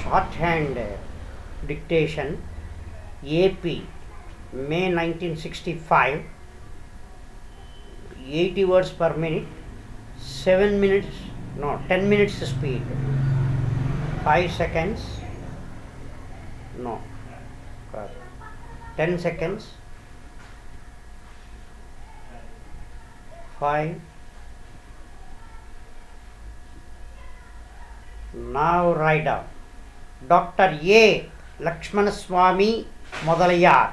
Shorthand Dictation, AP, May 1965, 80 words per minute, 10 minutes speed, 5 seconds, 10 seconds, 5. Now write down. Dr. A. Lakshmanaswamy Modalayar,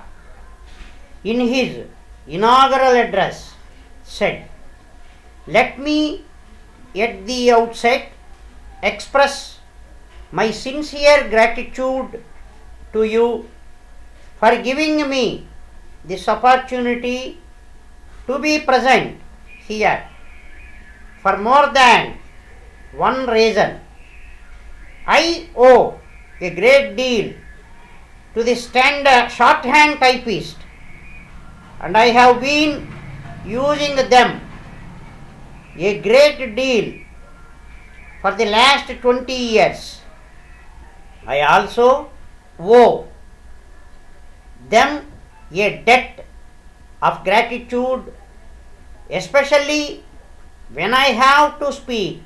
in his inaugural address, said, "Let me at the outset express my sincere gratitude to you for giving me this opportunity to be present here for more than one reason. I owe a great deal to the standard shorthand typist, and I have been using them a great deal for the last 20 years. I also owe them a debt of gratitude, especially when I have to speak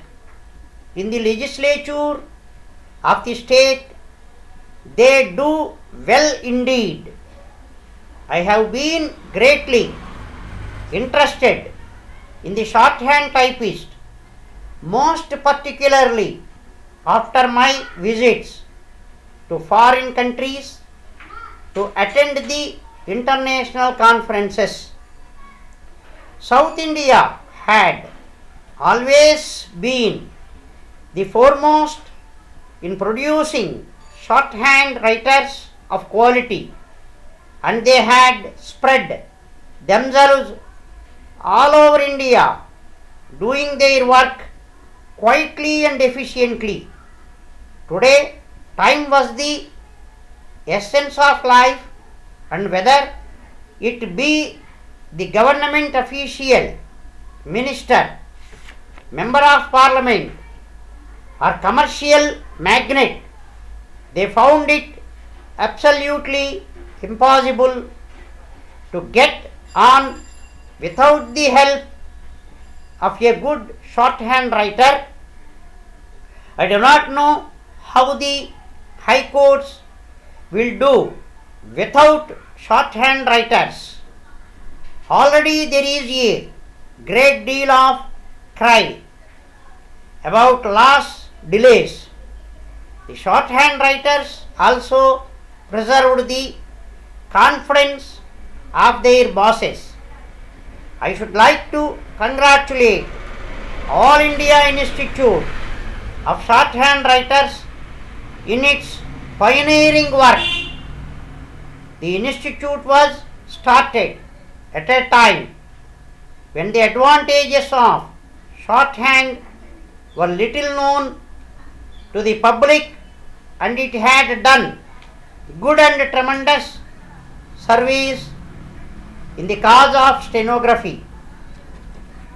in the legislature of the state. They do well indeed. I have been greatly interested in the shorthand typist, most particularly after my visits to foreign countries to attend the international conferences. South India had always been the foremost in producing shorthand writers of quality, and they had spread themselves all over India, doing their work quietly and efficiently. Today, time was the essence of life, and whether it be the government official, minister, member of parliament, or commercial magnate, they found it absolutely impossible to get on without the help of a good shorthand writer. I do not know how the high courts will do without shorthand writers. Already there is a great deal of cry about loss delays. The shorthand writers also preserved the confidence of their bosses. I should like to congratulate All India Institute of Shorthand Writers in its pioneering work. The institute was started at a time when the advantages of shorthand were little known to the public, and it had done good and tremendous service in the cause of stenography.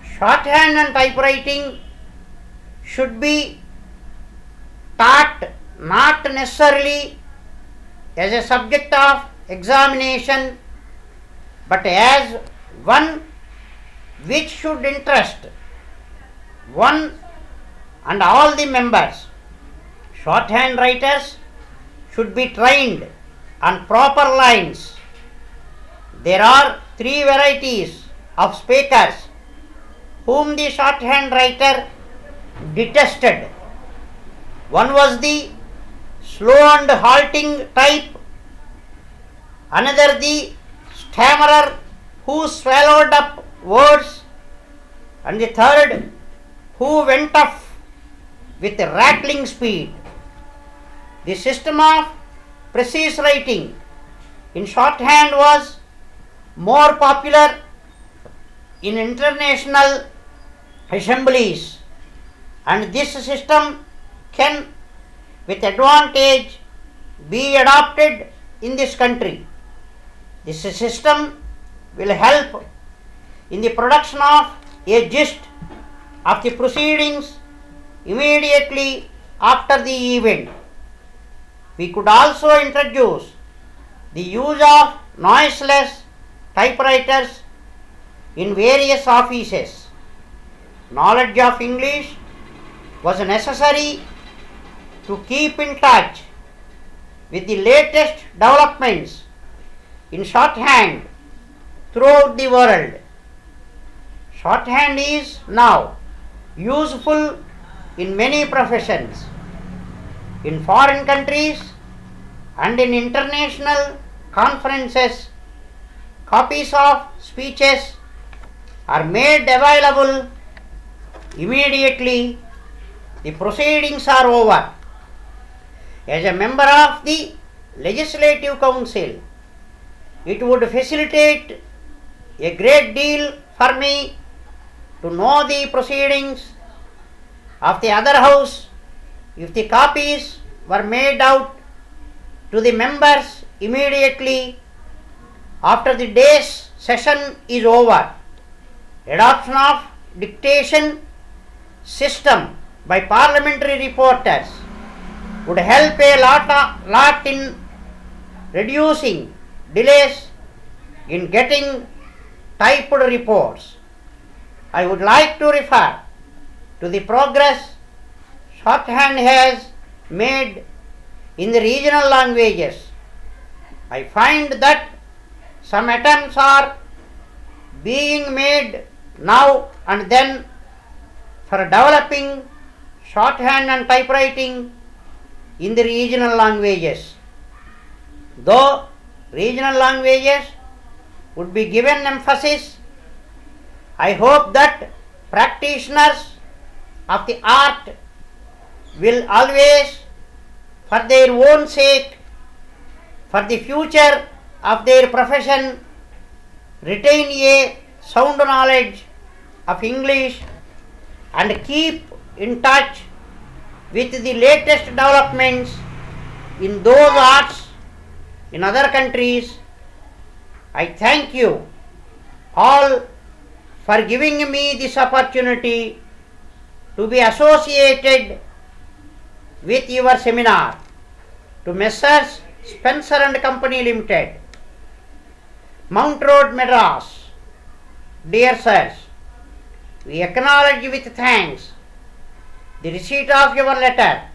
Shorthand and typewriting should be taught not necessarily as a subject of examination, but as one which should interest one and all the members. Shorthand writers should be trained on proper lines. There are 3 varieties of speakers whom the shorthand writer detested. One was the slow and halting type, another the stammerer who swallowed up words, and the third who went off with rattling speed. The system of precise writing in shorthand was more popular in international assemblies, and this system can with advantage be adopted in this country. This system will help in the production of a gist of the proceedings immediately after the event. We could also introduce the use of noiseless typewriters in various offices. Knowledge of English was necessary to keep in touch with the latest developments in shorthand throughout the world. Shorthand is now useful in many professions. In foreign countries and in international conferences, copies of speeches are made available immediately the proceedings are over. As a member of the Legislative Council, it would facilitate a great deal for me to know the proceedings of the other house if the copies were made out to the members immediately after the day's session is over. Adoption of dictation system by parliamentary reporters would help a lot in reducing delays in getting typed reports. I would like to refer to the progress shorthand has made in the regional languages. I find that some attempts are being made now and then for developing shorthand and typewriting in the regional languages. Though regional languages would be given emphasis, I hope that practitioners of the art will always, for their own sake, for the future of their profession, retain a sound knowledge of English and keep in touch with the latest developments in those arts in other countries. I thank you all for giving me this opportunity to be associated with your seminar. To Messrs. Spencer and Company Limited, Mount Road, Madras. Dear sirs, we acknowledge with thanks the receipt of your letter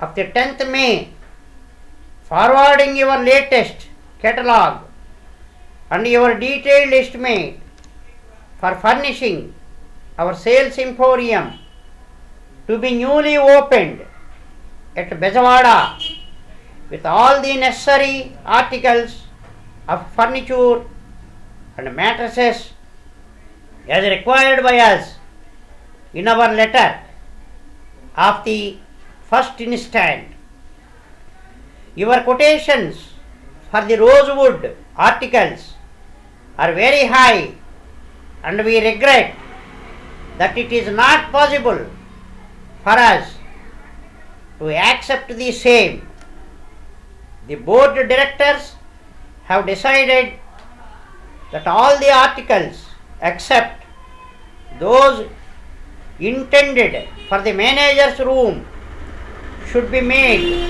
of the 10th May, forwarding your latest catalogue and your detailed estimate for furnishing our sales emporium to be newly opened at Bezawada with all the necessary articles of furniture and mattresses as required by us in our letter of the first instant. Your quotations for the rosewood articles are very high, and we regret that it is not possible for us to accept the same. The board directors have decided that all the articles except those intended for the manager's room should be made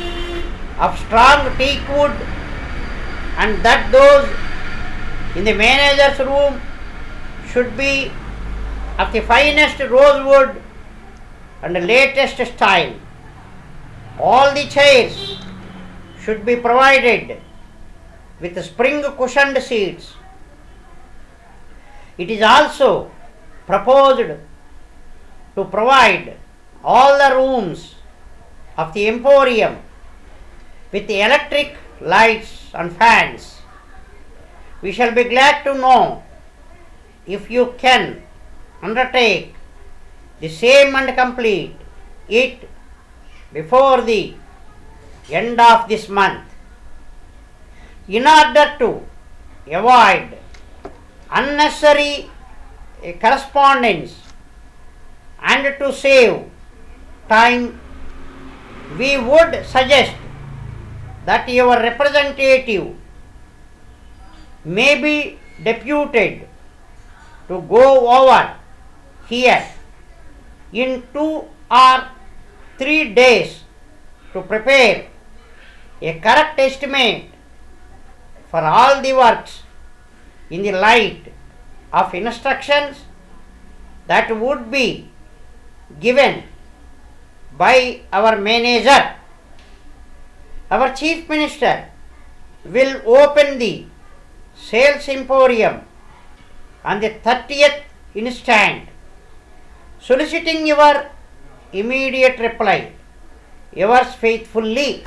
of strong teak wood, and that those in the manager's room should be of the finest rosewood and the latest style. All the chairs should be provided with spring cushioned seats. It is also proposed to provide all the rooms of the emporium with the electric lights and fans. We shall be glad to know if you can undertake the same and complete it before the end of this month. In order to avoid unnecessary correspondence and to save time, we would suggest that your representative may be deputed to go over here in 2 or 3 days to prepare a correct estimate for all the works in the light of instructions that would be given by our manager. Our Chief Minister will open the Sales Emporium on the 30th instant, soliciting your immediate reply. Yours faithfully,